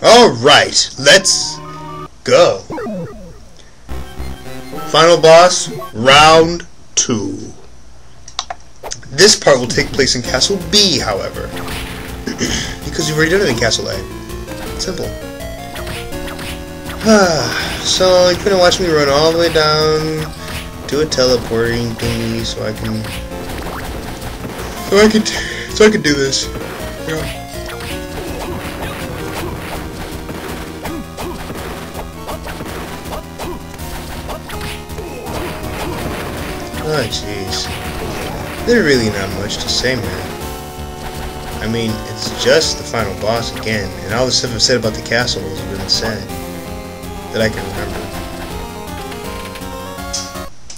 Alright, let's go. Final boss, round 2. This part will take place in Castle B, however. Because you've already done it in Castle A. Simple. So, you're gonna watch me run all the way down to a teleporting thingy so I can do this. Yeah. Oh, jeez. There's really not much to say, man. I mean, it's just the final boss again, and all the stuff I've said about the castle has been said that I can remember.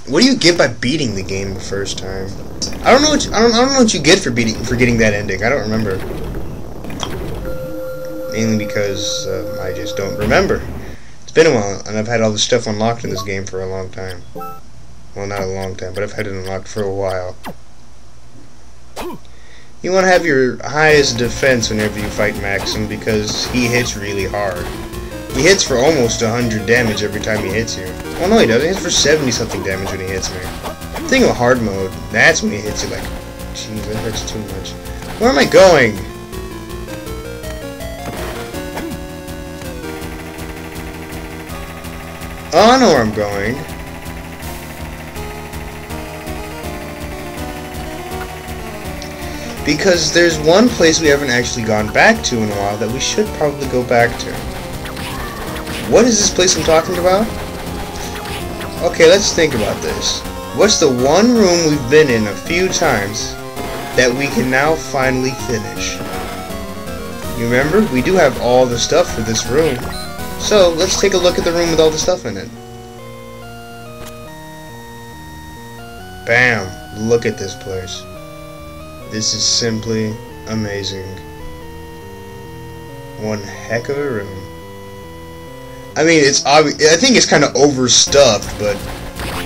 What do you get by beating the game the first time? I don't know what you get for getting that ending. I don't remember. Mainly because I just don't remember. It's been a while, and I've had all this stuff unlocked in this game for a long time. Well, not a long time, but I've had it unlocked for a while. You want to have your highest defense whenever you fight Maxim because he hits really hard. He hits for almost 100 damage every time he hits you. Well, no, he doesn't. He hits for 70-something damage when he hits me. The thing with hard mode, that's when he hits you like, jeez, that hurts too much. Where am I going? Oh, I know where I'm going. Because there's one place we haven't actually gone back to in a while that we should probably go back to. What is this place I'm talking about? Okay, let's think about this. What's the one room we've been in a few times that we can now finally finish? You remember? We do have all the stuff for this room. So, let's take a look at the room with all the stuff in it. Bam! Look at this place. This is simply amazing. One heck of a room. I mean, it's obvious. I think it's kind of overstuffed, but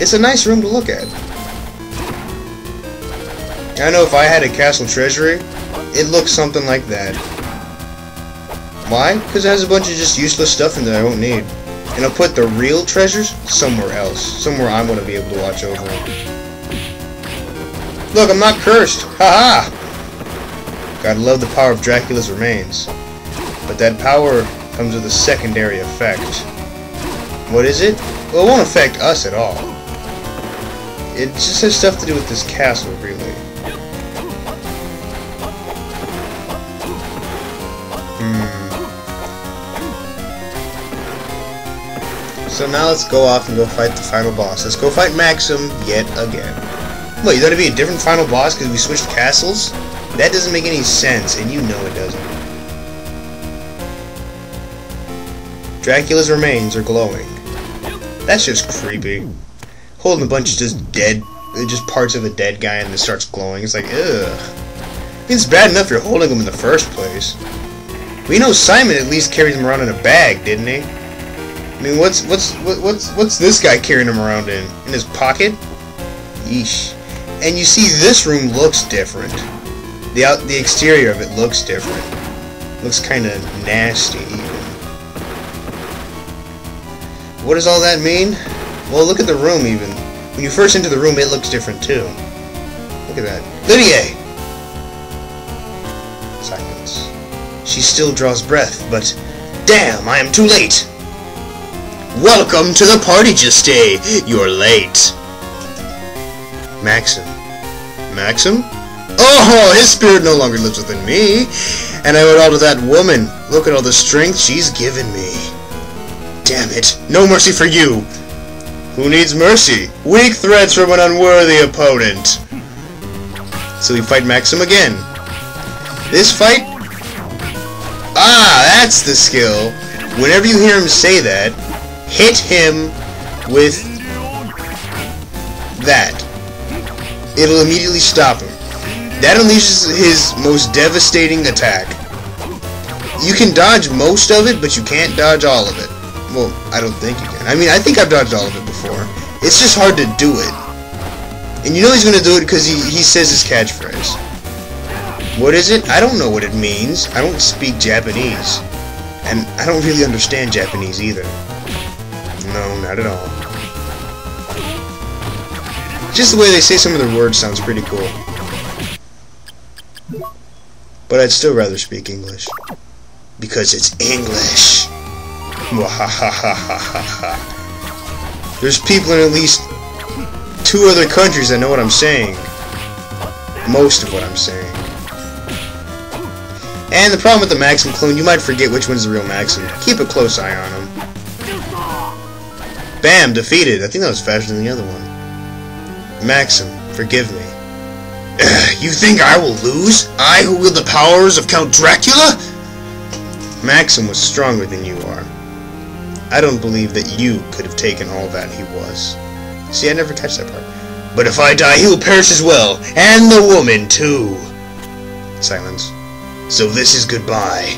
it's a nice room to look at. I know if I had a castle treasury, it looks something like that. Why? Because it has a bunch of just useless stuff in there I won't need. And I'll put the real treasures somewhere else. Somewhere I'm going to be able to watch over them. Look, I'm not cursed! Haha! Gotta love the power of Dracula's remains. But that power comes with a secondary effect. What is it? Well, it won't affect us at all. It just has stuff to do with this castle, really. So now let's go off and go fight the final boss. Let's go fight Maxim yet again. What, you thought it'd be a different final boss because we switched castles? That doesn't make any sense, and you know it doesn't. Dracula's remains are glowing. That's just creepy. Holding a bunch of just parts of a dead guy and it starts glowing. It's like, ugh. It's bad enough you're holding him in the first place. We know Simon at least carries him around in a bag, didn't he? I mean, what's this guy carrying him around in his pocket? Yeesh. And you see, this room looks different. The exterior of it looks different. Looks kind of nasty, even. What does all that mean? Well, look at the room, even. When you first enter the room, it looks different, too. Look at that. Lydia! Silence. She still draws breath, but... Damn, I am too late! Welcome to the party, Juste! You're late. Maxim. Maxim? Oh, his spirit no longer lives within me. And I owe it all to that woman. Look at all the strength she's given me. Damn it. No mercy for you. Who needs mercy? Weak threats from an unworthy opponent. So we fight Maxim again. This fight? Ah, that's the skill. Whenever you hear him say that, hit him with that. It'll immediately stop him. That unleashes his most devastating attack. You can dodge most of it, but you can't dodge all of it. Well, I don't think you can. I mean, I think I've dodged all of it before. It's just hard to do it. And you know he's going to do it because he says his catchphrase. What is it? I don't know what it means. I don't speak Japanese. And I don't really understand Japanese either. No, not at all. Just the way they say some of their words sounds pretty cool. But I'd still rather speak English. Because it's English. There's people in at least 2 other countries that know what I'm saying. Most of what I'm saying. And the problem with the Maxim clone, you might forget which one's the real Maxim. Keep a close eye on him. Bam! Defeated. I think that was faster than the other one. Maxim, forgive me. You think I will lose? I who wield the powers of Count Dracula? Maxim was stronger than you are. I don't believe that you could have taken all that he was. See, I never catch that part. But if I die, he will perish as well. And the woman, too. Silence. So this is goodbye.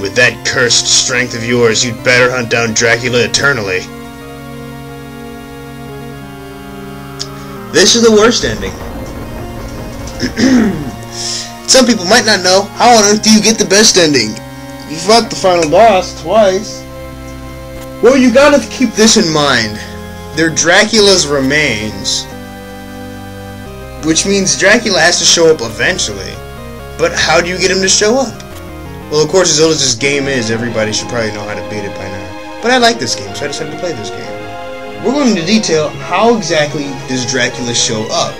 With that cursed strength of yours, you'd better hunt down Dracula eternally. This is the worst ending. Some people might not know, how on earth do you get the best ending? You fought the final boss twice. Well, you gotta keep this in mind. They're Dracula's remains. Which means Dracula has to show up eventually. But how do you get him to show up? Well, of course, as old as this game is, everybody should probably know how to beat it by now. But I like this game, so I decided to play this game. We're going to detail how exactly does Dracula show up.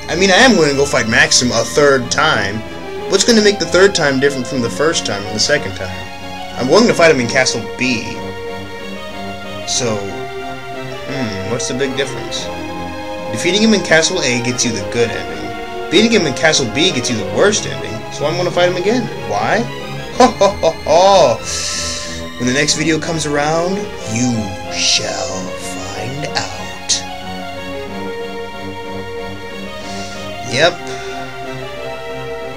I mean, I am going to go fight Maxim a 3rd time. What's going to make the 3rd time different from the 1st time and the 2nd time? I'm going to fight him in Castle B. So, what's the big difference? Defeating him in Castle A gets you the good ending. Beating him in Castle B gets you the worst ending. So I'm going to fight him again. Why? Ho ho ho ho! When the next video comes around, you shall find out. Yep.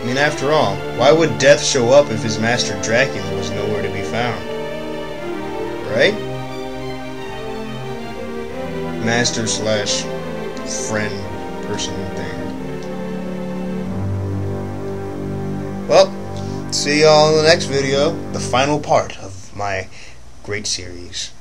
I mean, after all, why would Death show up if his master Dracula was nowhere to be found? Right? Master slash friend person thing. Well, see y'all in the next video, the final part of my great series.